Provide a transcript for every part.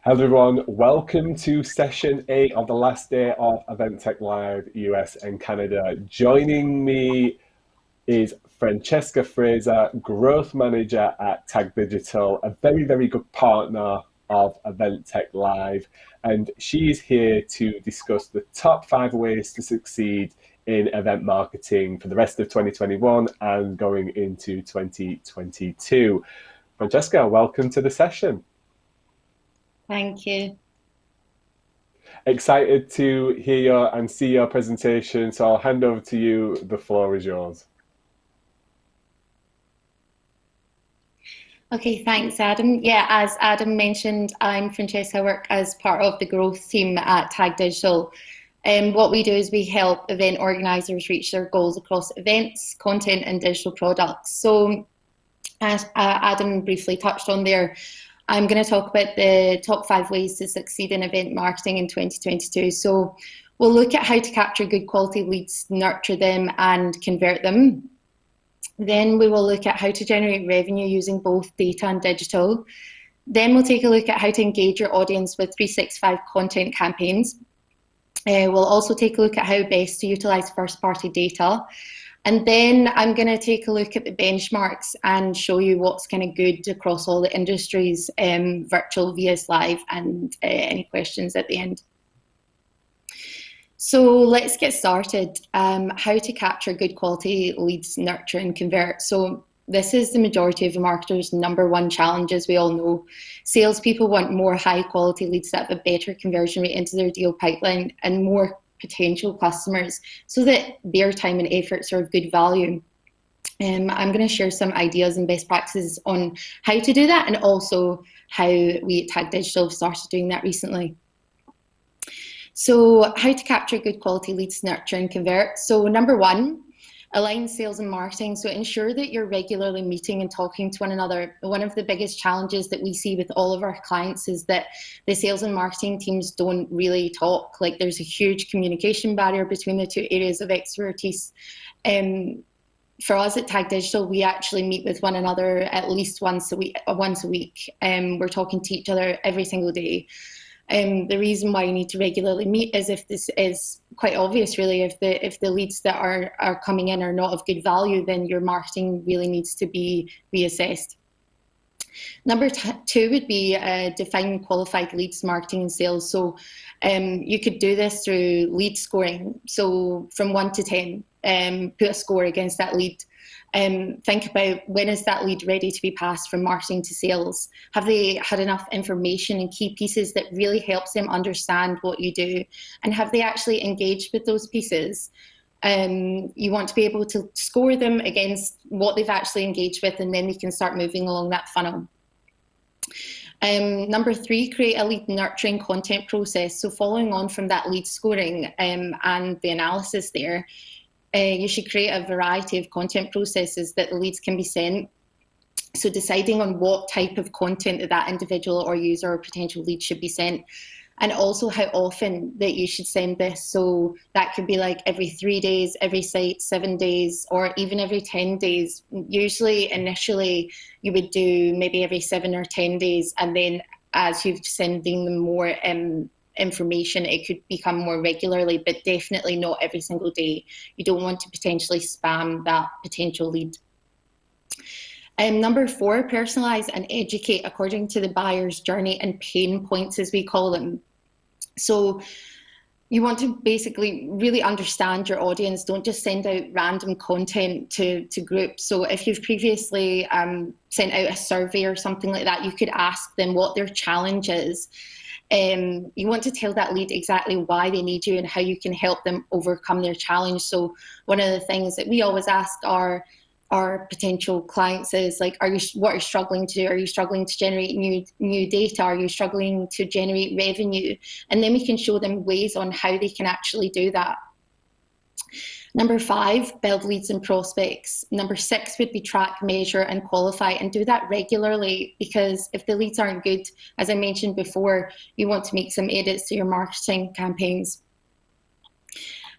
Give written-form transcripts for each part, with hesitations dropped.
Hello everyone, welcome to session 8 of the last day of Event Tech Live US and Canada. Joining me is Francesca Fraser, Growth Manager at Tag Digital, a very good partner of Event Tech Live. And she's here to discuss the top 5 ways to succeed in event marketing for the rest of 2021 and going into 2022. Francesca, welcome to the session. Thank you. Excited to hear and see your presentation, so I'll hand over to you. The floor is yours. Okay, thanks, Adam. Yeah, as Adam mentioned, I'm Francesca. I work as part of the growth team at Tag Digital. And what we do is we help event organisers reach their goals across events, content, and digital products. So, as Adam briefly touched on there, I'm going to talk about the top 5 ways to succeed in event marketing in 2022. So, we'll look at how to capture good quality leads, nurture them, and convert them. Then we will look at how to generate revenue using both data and digital. Then we'll take a look at how to engage your audience with 365 content campaigns. We'll also take a look at how best to utilize first-party data. And then I'm going to take a look at the benchmarks and show you what's kind of good across all the industries, virtual, VS Live, and any questions at the end. So let's get started. How to capture good quality leads, nurture and convert. So this is the majority of a marketer's #1 challenge, as we all know. Salespeople want more high quality leads that have a better conversion rate into their deal pipeline and more potential customers so that their time and efforts are of good value. I'm going to share some ideas and best practices on how to do that, and also how we at Tag Digital have started doing that recently. So how to capture good quality leads, nurture and convert. So #1, align sales and marketing. So ensure that you're regularly meeting and talking to one another. One of the biggest challenges that we see with all of our clients is that the sales and marketing teams don't really talk. Like, there's a huge communication barrier between the two areas of expertise. For us at Tag Digital, we actually meet with one another at least once a week. We're talking to each other every single day. The reason why you need to regularly meet is if this is quite obvious, really. If the leads that are coming in are not of good value, then your marketing really needs to be reassessed. #2 would be define qualified leads, marketing and sales. So you could do this through lead scoring. So from 1 to 10, put a score against that lead. Think about, when is that lead ready to be passed from marketing to sales? Have they had enough information and key pieces that really helps them understand what you do? And have they actually engaged with those pieces? You want to be able to score them against what they've actually engaged with, and then they can start moving along that funnel. #3, create a lead nurturing content process. So following on from that lead scoring and the analysis there, you should create a variety of content processes that the leads can be sent. So deciding on what type of content that individual or user or potential lead should be sent, and also how often that you should send this. So that could be like every 3 days, every 7 days, or even every 10 days. Usually initially you would do maybe every 7 or 10 days, and then as you're sending them more information, it could become more regularly, but definitely not every single day. You don't want to potentially spam that potential lead. #4, personalize and educate according to the buyer's journey and pain points, as we call them. So you want to basically really understand your audience. Don't just send out random content to groups. So if you've previously sent out a survey or something like that, you could ask them what their challenge is. You want to tell that lead exactly why they need you and how you can help them overcome their challenge. So one of the things that we always ask our potential clients is, like, what are you struggling to do? Are you struggling to generate new data? Are you struggling to generate revenue? And then we can show them ways on how they can actually do that. #5, build leads and prospects. #6 would be track, measure and qualify, and do that regularly, because if the leads aren't good, as I mentioned before, you want to make some edits to your marketing campaigns.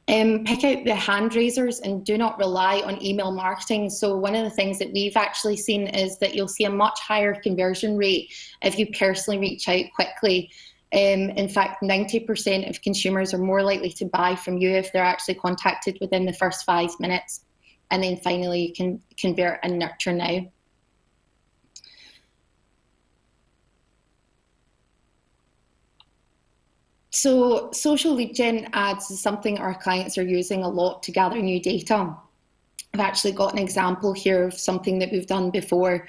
Pick out the hand raisers and do not rely on email marketing. So one of the things that we've actually seen is that you'll see a much higher conversion rate if you personally reach out quickly. In fact, 90% of consumers are more likely to buy from you if they're actually contacted within the first 5 minutes. And then finally, you can convert and nurture now. So social lead gen ads is something our clients are using a lot to gather new data. I've actually got an example here of something that we've done before.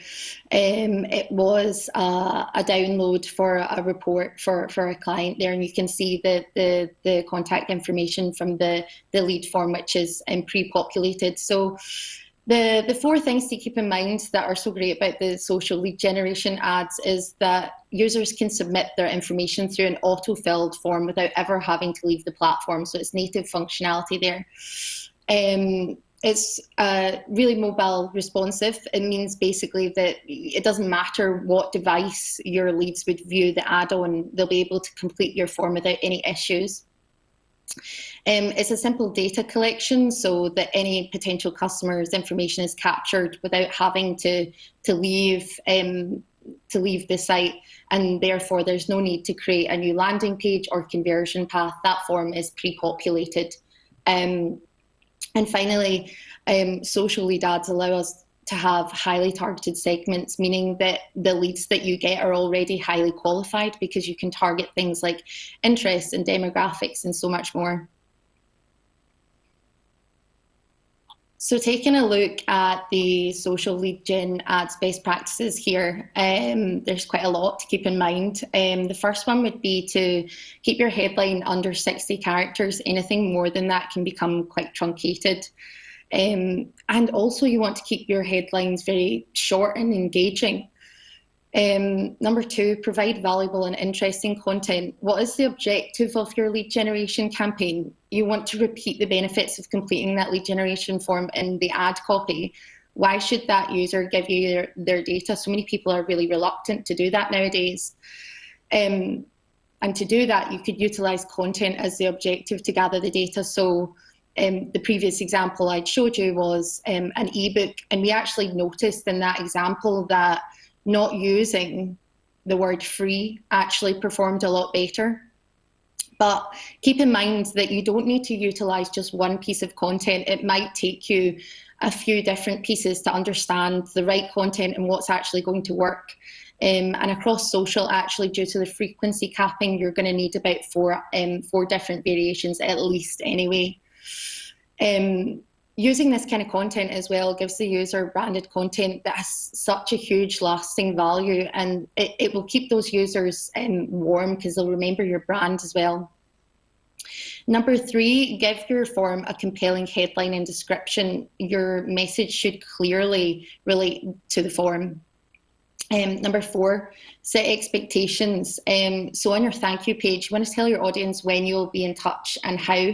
It was a download for a report for a client there, and you can see the contact information from the lead form, which is pre-populated. So the four things to keep in mind that are so great about the social lead generation ads is that users can submit their information through an auto-filled form without ever having to leave the platform. So it's native functionality there. It's really mobile responsive. It means basically that it doesn't matter what device your leads would view the ad on, they'll be able to complete your form without any issues. It's a simple data collection so that any potential customer's information is captured without having to leave the site, and therefore there's no need to create a new landing page or conversion path. That form is pre-populated. And finally, social lead ads allow us to have highly targeted segments, meaning that the leads that you get are already highly qualified because you can target things like interests and demographics and so much more. So taking a look at the social lead gen ads best practices here, there's quite a lot to keep in mind. The first one would be to keep your headline under 60 characters. Anything more than that can become quite truncated. And also you want to keep your headlines very short and engaging. Number two, provide valuable and interesting content. What is the objective of your lead generation campaign? You want to repeat the benefits of completing that lead generation form in the ad copy. Why should that user give you their data? So many people are really reluctant to do that nowadays. And to do that, you could utilize content as the objective to gather the data. So the previous example I showed you was an ebook, and we actually noticed in that example that not using the word free actually performed a lot better. But keep in mind that you don't need to utilize just one piece of content. It might take you a few different pieces to understand the right content and what's actually going to work. And across social, actually, due to the frequency capping, you're going to need about four different variations at least anyway. Using this kind of content as well gives the user branded content that has such a huge lasting value, and it will keep those users warm because they'll remember your brand as well. Number three, give your form a compelling headline and description. Your message should clearly relate to the form. Number four, set expectations. So on your thank you page, you want to tell your audience when you'll be in touch and how.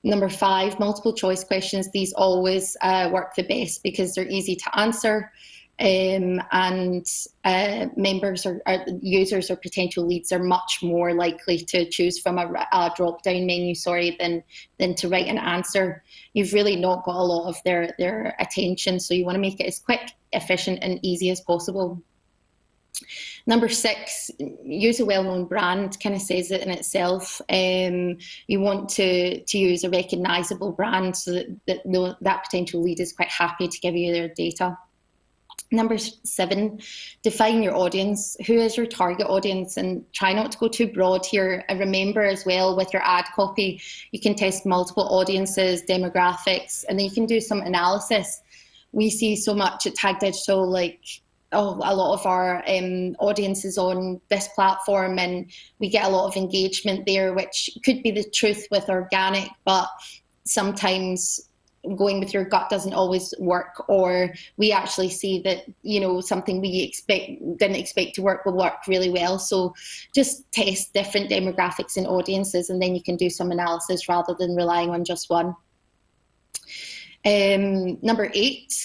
Number five, multiple choice questions. These always work the best because they're easy to answer, and members or users or potential leads are much more likely to choose from a drop-down menu, than to write an answer. You've really not got a lot of their attention, so you want to make it as quick, efficient, and easy as possible. Number six, use a well-known brand. Kind of says it in itself. You want to use a recognizable brand so that potential lead is quite happy to give you their data. Number seven, define your audience. Who is your target audience? And try not to go too broad here. And remember as well, with your ad copy, you can test multiple audiences, demographics, and then you can do some analysis. We see so much at Tag Digital, like, a lot of our audiences on this platform, and we get a lot of engagement there, which could be the truth with organic, but sometimes going with your gut doesn't always work, or we actually see that, something we didn't expect to work will work really well. So just test different demographics and audiences, and then you can do some analysis rather than relying on just one. Number eight,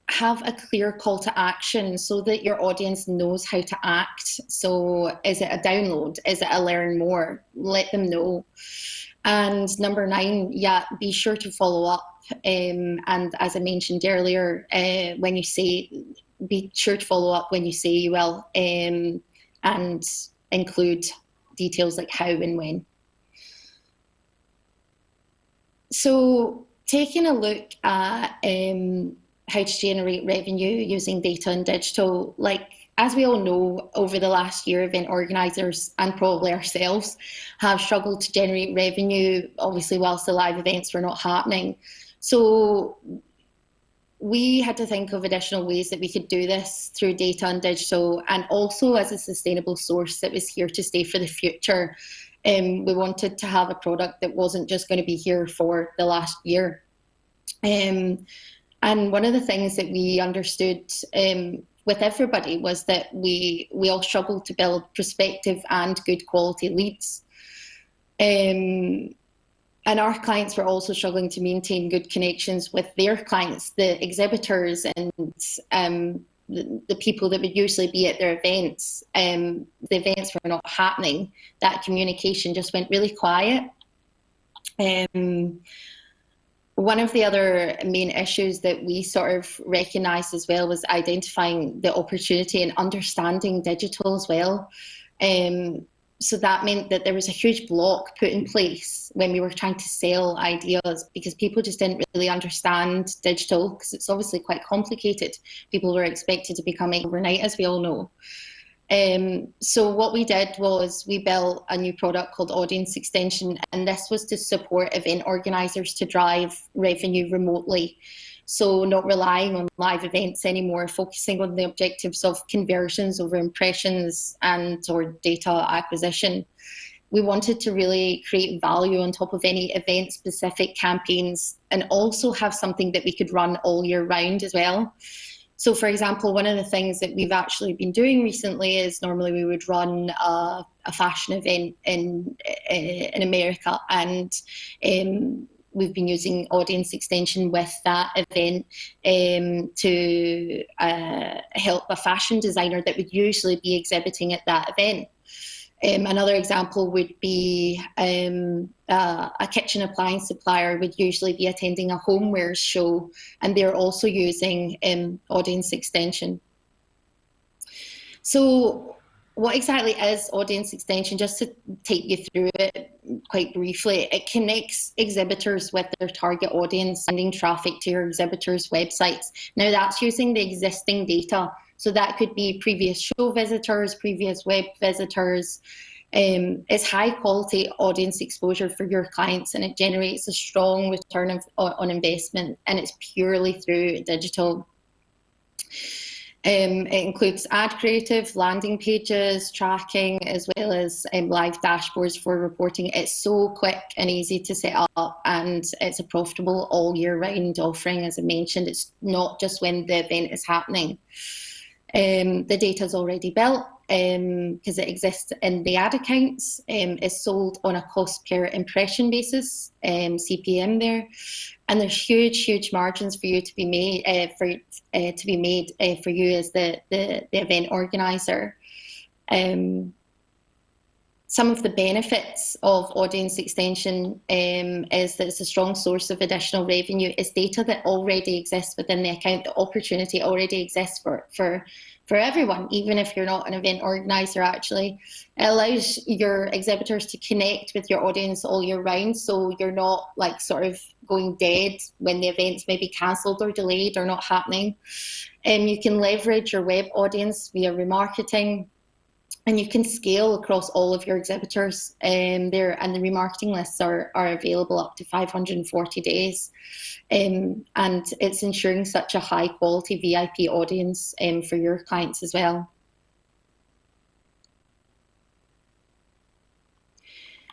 have a clear call to action so that your audience knows how to act. So is it a download? Is it a learn more? Let them know. And number 9, yeah, be sure to follow up. And as I mentioned earlier, when you say, be sure to follow up when you say you will, and include details like how and when. So taking a look at how to generate revenue using data and digital, like as we all know, over the last year, event organisers and probably ourselves have struggled to generate revenue, obviously whilst the live events were not happening. So we had to think of additional ways that we could do this through data and digital, and also as a sustainable source that was here to stay for the future. We wanted to have a product that wasn't just going to be here for the last year. And one of the things that we understood with everybody was that we all struggled to build prospective and good quality leads. And our clients were also struggling to maintain good connections with their clients, the exhibitors and the people that would usually be at their events. The events were not happening. That communication just went really quiet. One of the other main issues that we sort of recognised as well was identifying the opportunity and understanding digital as well. So that meant that there was a huge block put in place when we were trying to sell ideas, because people just didn't really understand digital, because it's obviously quite complicated. People were expected to become overnight, as we all know. So what we did was we built a new product called Audience Extension, and this was to support event organisers to drive revenue remotely. So not relying on live events anymore, focusing on the objectives of conversions over impressions and or data acquisition. We wanted to really create value on top of any event-specific campaigns, and also have something that we could run all year round as well. So, for example, one of the things that we've actually been doing recently is normally we would run a fashion event in America, and we've been using Audience Extension with that event to help a fashion designer that would usually be exhibiting at that event. Another example would be a kitchen appliance supplier would usually be attending a homewares show, and they're also using Audience Extension. So what exactly is Audience Extension? Just to take you through it quite briefly, it connects exhibitors with their target audience, sending traffic to your exhibitors' websites. Now that's using the existing data. So that could be previous show visitors, previous web visitors. It's high quality audience exposure for your clients, and it generates a strong return on investment, and it's purely through digital. It includes ad creative, landing pages, tracking, as well as live dashboards for reporting. It's so quick and easy to set up, and it's a profitable all year round offering. As I mentioned, it's not just when the event is happening. The data is already built because it exists in the ad accounts. It's sold on a cost per impression basis, CPM there, and there's huge margins for you to be made for you as the event organizer. Some of the benefits of Audience Extension is that it's a strong source of additional revenue. It's data that already exists within the account. The opportunity already exists for everyone, even if you're not an event organizer, actually. It allows your exhibitors to connect with your audience all year round, so you're not like sort of going dead when the events may be cancelled or delayed or not happening. You can leverage your web audience via remarketing, and you can scale across all of your exhibitors there, and the remarketing lists are available up to 540 days. And it's ensuring such a high quality VIP audience for your clients as well.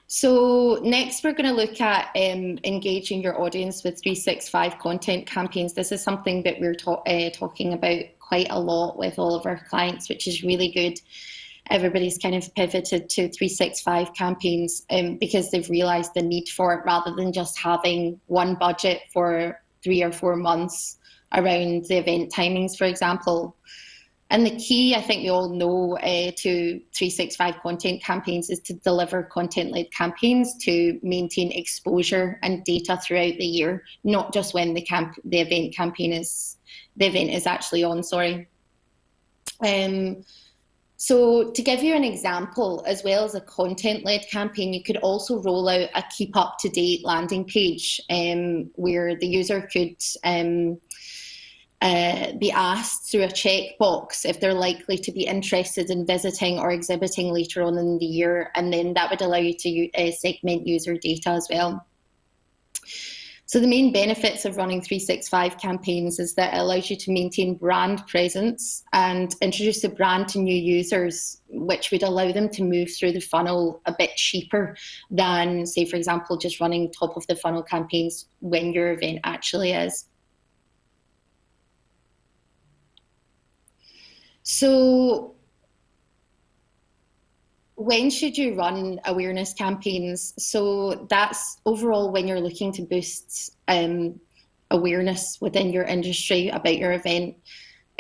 So next we're going to look at engaging your audience with 365 content campaigns. This is something that we're talking about quite a lot with all of our clients, which is really good. Everybody's kind of pivoted to 365 campaigns because they've realised the need for it, rather than just having one budget for 3 or 4 months around the event timings, for example. And the key, I think we all know, to 365 content campaigns is to deliver content-led campaigns to maintain exposure and data throughout the year, not just when the event is actually on. Sorry. So to give you an example, as well as a content-led campaign, you could also roll out a keep up-to-date landing page where the user could be asked through a checkbox if they're likely to be interested in visiting or exhibiting later on in the year, and then that would allow you to segment user data as well. So the main benefits of running 365 campaigns is that it allows you to maintain brand presence and introduce the brand to new users, which would allow them to move through the funnel a bit cheaper than, say, for example, just running top of the funnel campaigns when your event actually is. So when should you run awareness campaigns? So that's overall when you're looking to boost awareness within your industry about your event.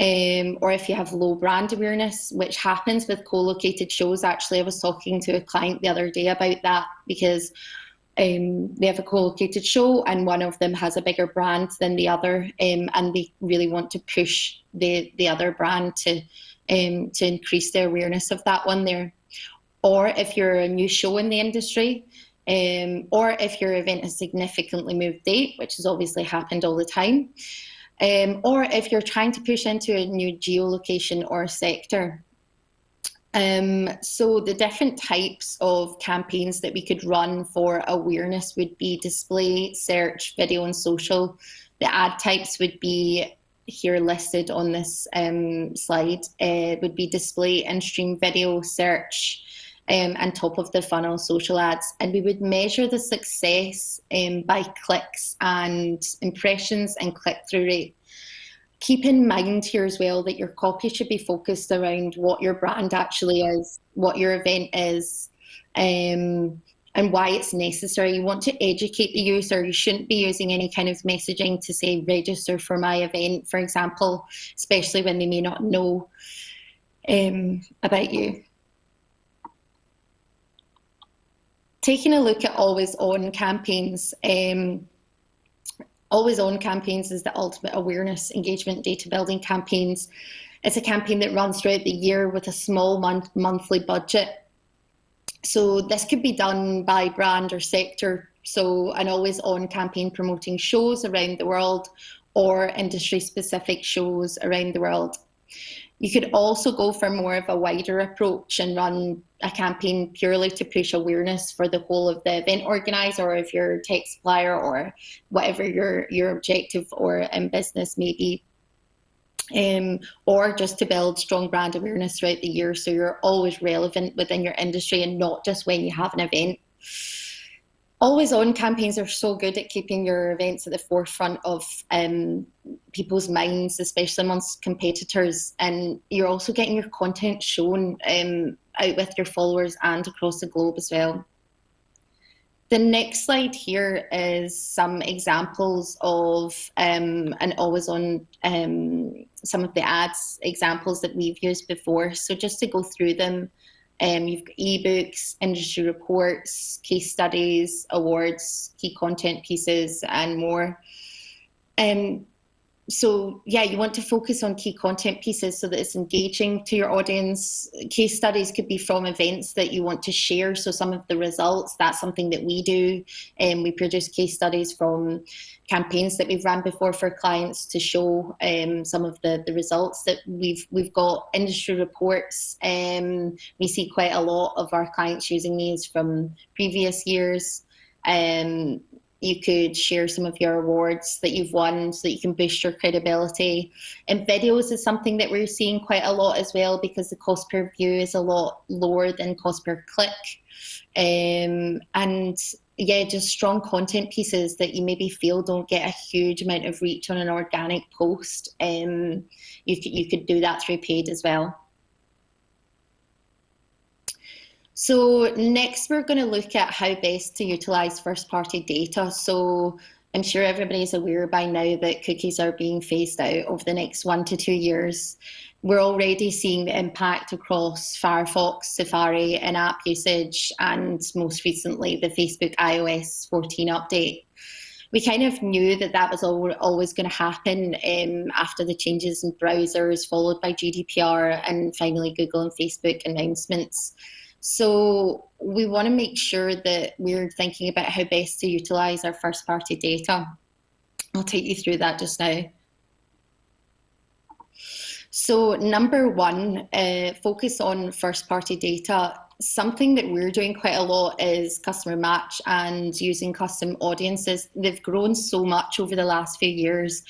Or if you have low brand awareness, which happens with co-located shows. Actually, I was talking to a client the other day about that because they have a co-located show and one of them has a bigger brand than the other, and they really want to push the other brand to increase the awareness of that one there. Or if you're a new show in the industry, or if your event has significantly moved date, which has obviously happened all the time, or if you're trying to push into a new geolocation or sector. So the different types of campaigns that we could run for awareness would be display, search, video, and social. The ad types would be here listed on this slide. Would be display, in-stream video, search, and top of the funnel social ads. And we would measure the success by clicks and impressions and click-through rate. Keep in mind here as well that your copy should be focused around what your brand actually is, what your event is, and why it's necessary. You want to educate the user. You shouldn't be using any kind of messaging to say register for my event, for example, especially when they may not know about you. Taking a look at always on campaigns. Always on campaigns is the ultimate awareness, engagement, data building campaigns. It's a campaign that runs throughout the year with a small monthly budget. So this could be done by brand or sector. So an always on campaign promoting shows around the world or industry specific shows around the world. You could also go for more of a wider approach and run a campaign purely to push awareness for the whole of the event organizer, or if you're a tech supplier, or whatever your objective or business may be. Or just to build strong brand awareness throughout the year, so you're always relevant within your industry and not just when you have an event. Always on campaigns are so good at keeping your events at the forefront of people's minds, especially amongst competitors. And you're also getting your content shown out with your followers and across the globe as well. The next slide here is some examples of and always on some of the ads examples that we've used before. So just to go through them. You've got ebooks, industry reports, case studies, awards, key content pieces, and more. So yeah, you want to focus on key content pieces so that it's engaging to your audience. Case studies could be from events that you want to share. So some of the results, that's something that we do. We produce case studies from campaigns that we've ran before for clients to show some of the results that we've got. Industry reports, we see quite a lot of our clients using these from previous years. You could share some of your awards that you've won so that you can boost your credibility. And videos is something that we're seeing quite a lot as well, because the cost per view is a lot lower than cost per click. And yeah, just strong content pieces that you maybe feel don't get a huge amount of reach on an organic post. You could do that through paid as well. So next we're going to look at how best to utilise first-party data. So I'm sure everybody's aware by now that cookies are being phased out over the next 1 to 2 years. We're already seeing the impact across Firefox, Safari, in-app usage, and most recently the Facebook iOS 14 update. We kind of knew that that was always going to happen after the changes in browsers, followed by GDPR, and finally Google and Facebook announcements. So we want to make sure that we're thinking about how best to utilise our first-party data. I'll take you through that just now. So number one, focus on first-party data. Something that we're doing quite a lot is customer match and using custom audiences. They've grown so much over the last few years.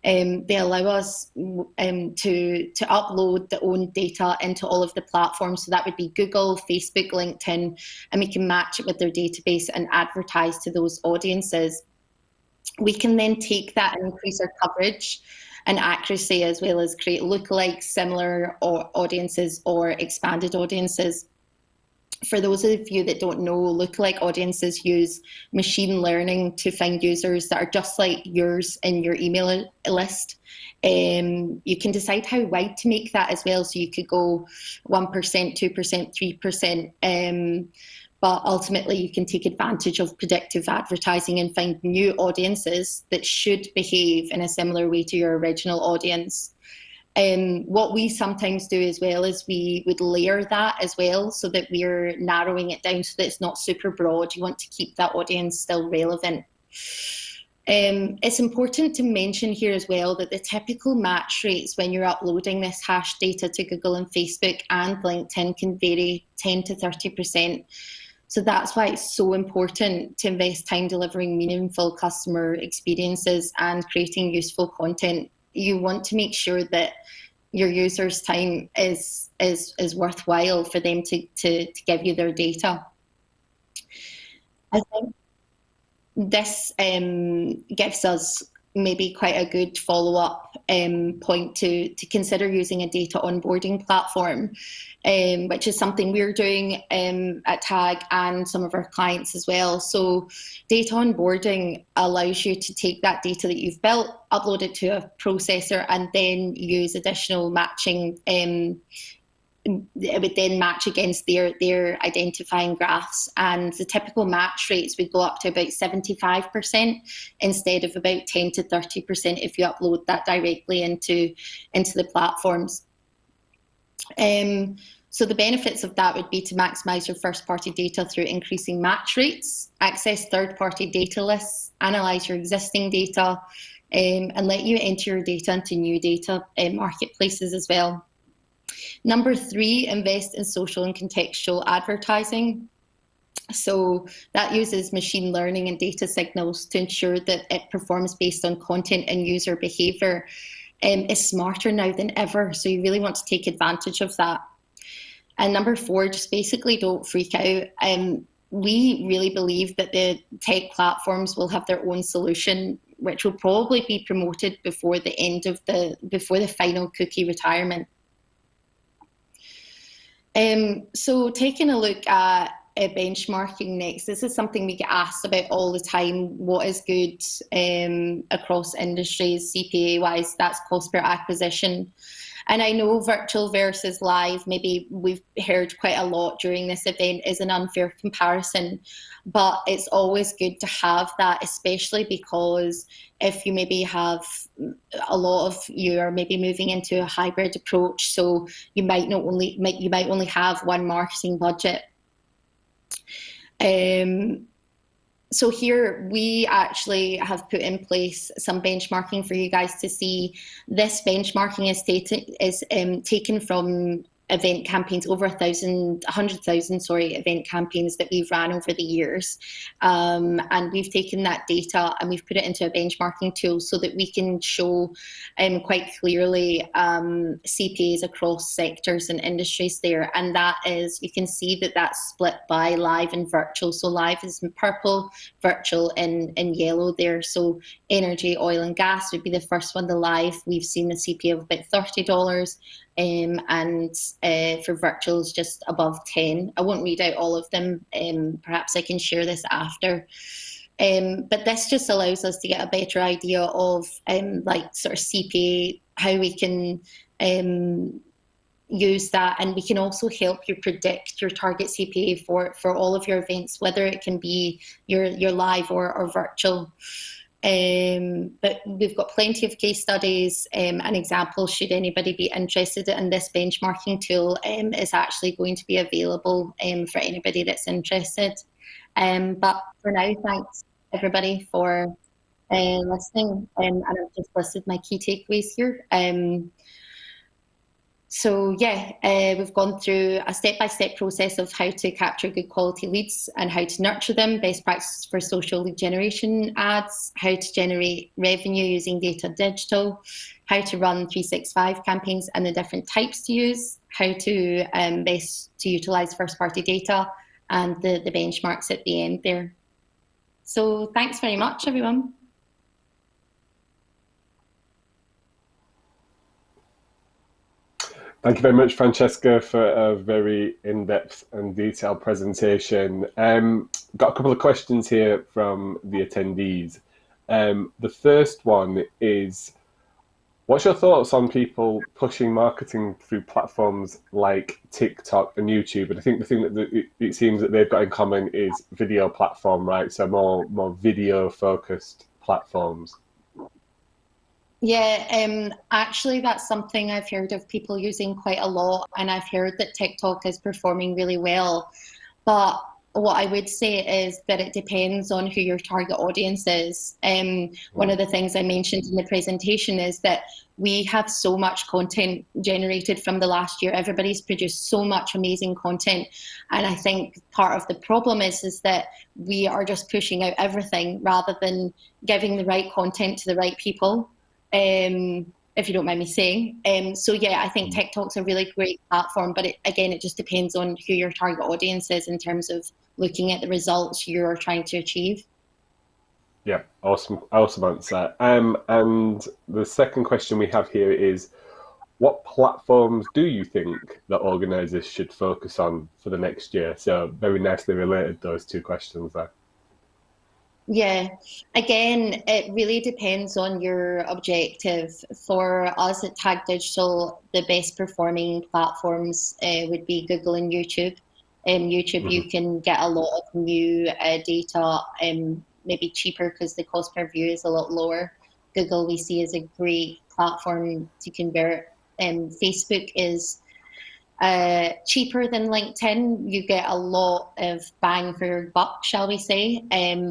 They allow us to upload their own data into all of the platforms. So that would be Google, Facebook, LinkedIn, and we can match it with their database and advertise to those audiences. We can then take that and increase our coverage and accuracy, as well as create lookalikes, similar audiences or expanded audiences. For those of you that don't know, lookalike audiences use machine learning to find users that are just like yours in your email list. You can decide how wide to make that as well. So you could go 1%, 2%, 3%. But ultimately, you can take advantage of predictive advertising and find new audiences that should behave in a similar way to your original audience. What we sometimes do as well is we would layer that as well, so that we're narrowing it down so that it's not super broad. You want to keep that audience still relevant. It's important to mention here as well that the typical match rates when you're uploading this hash data to Google and Facebook and LinkedIn can vary 10 to 30%. So that's why it's so important to invest time delivering meaningful customer experiences and creating useful content. You want to make sure that your users' time is worthwhile for them to give you their data. I think this gives us maybe quite a good follow-up point to consider using a data onboarding platform, which is something we're doing at TAG and some of our clients as well. So data onboarding allows you to take that data that you've built, upload it to a processor, and then use additional matching. It would then match against their identifying graphs, and the typical match rates would go up to about 75% instead of about 10 to 30% if you upload that directly into the platforms. So the benefits of that would be to maximise your first-party data through increasing match rates, access third-party data lists, analyse your existing data, and let you enter your data into new data marketplaces as well. Number three, invest in social and contextual advertising. So that uses machine learning and data signals to ensure that it performs based on content and user behaviour. It's smarter now than ever, so you really want to take advantage of that. And number four, just basically don't freak out. We really believe that the tech platforms will have their own solution, which will probably be promoted before the end of before the final cookie retirement. So taking a look at benchmarking next, this is something we get asked about all the time. What is good across industries, CPA-wise? That's cost per acquisition. And I know virtual versus live, maybe we've heard quite a lot during this event, is an unfair comparison, but it's always good to have that, especially because if you maybe have a lot of you are maybe moving into a hybrid approach, so you might only have one marketing budget. So here we actually have put in place some benchmarking for you guys to see. This benchmarking is taken from event campaigns, over 100,000 event campaigns that we've ran over the years. And we've taken that data and we've put it into a benchmarking tool so that we can show quite clearly CPAs across sectors and industries there. And that is, you can see that that's split by live and virtual. So live is in purple, virtual in yellow there. So energy, oil and gas would be the first one. The live, we've seen the CPA of about $30. And for virtuals just above 10. I won't read out all of them. Perhaps I can share this after. But this just allows us to get a better idea of like sort of CPA, how we can use that, and we can also help you predict your target CPA for all of your events, whether it can be your live or virtual. But we've got plenty of case studies and examples should anybody be interested, and this benchmarking tool is actually going to be available for anybody that's interested. But for now, thanks everybody for listening, and I've just listed my key takeaways here. So yeah, we've gone through a step-by-step process of how to capture good quality leads and how to nurture them, best practices for social lead generation ads, how to generate revenue using data digital, how to run 365 campaigns and the different types to use, how to best to utilize first-party data, and the benchmarks at the end there. So thanks very much, everyone. Thank you very much, Francesca, for a very in-depth and detailed presentation. Got a couple of questions here from the attendees. The first one is, what's your thoughts on people pushing marketing through platforms like TikTok and YouTube? And I think the thing that it seems that they've got in common is video platform, right? So more video-focused platforms. Yeah, actually, that's something I've heard of people using quite a lot, and I've heard that TikTok is performing really well. But what I would say is that it depends on who your target audience is. One of the things I mentioned in the presentation is that we have so much content generated from the last year. Everybody's produced so much amazing content. And I think part of the problem is that we are just pushing out everything rather than giving the right content to the right people. If you don't mind me saying. So yeah, I think TikTok's a really great platform, but it just depends on who your target audience is in terms of looking at the results you're trying to achieve. Yeah, awesome answer. And the second question we have here is, what platforms do you think that organisers should focus on for the next year? So very nicely related, those two questions there. Yeah, again, it really depends on your objective. For us at Tag Digital, the best performing platforms would be Google and YouTube. YouTube, you can get a lot of new data, maybe cheaper because the cost per view is a lot lower. Google we see is a great platform to convert. Facebook is cheaper than LinkedIn. You get a lot of bang for your buck, shall we say.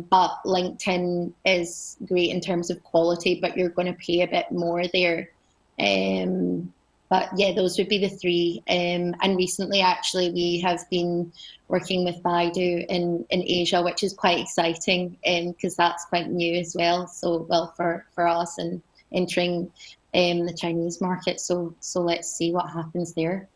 But LinkedIn is great in terms of quality, but you're going to pay a bit more there. But yeah, those would be the three. And recently, actually, we have been working with Baidu in Asia, which is quite exciting because that's quite new as well. So, well, for us and entering the Chinese market. So let's see what happens there.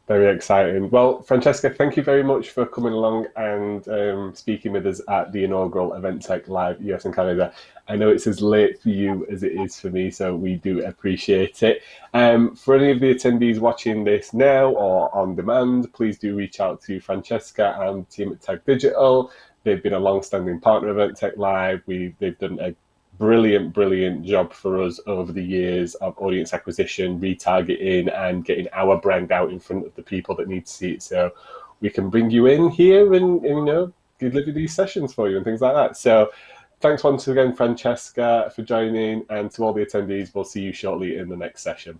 Very exciting. Well, Francesca, thank you very much for coming along and speaking with us at the inaugural EventTech Live US and Canada. I know it's as late for you as it is for me, so we do appreciate it. For any of the attendees watching this now or on demand, please do reach out to Francesca and the team at Tag Digital. They've been a long-standing partner of EventTech Live. They've done a brilliant job for us over the years of audience acquisition, retargeting, and getting our brand out in front of the people that need to see it. So we can bring you in here and deliver these sessions for you and things like that. So thanks once again, Francesca, for joining, and to all the attendees, we'll see you shortly in the next session.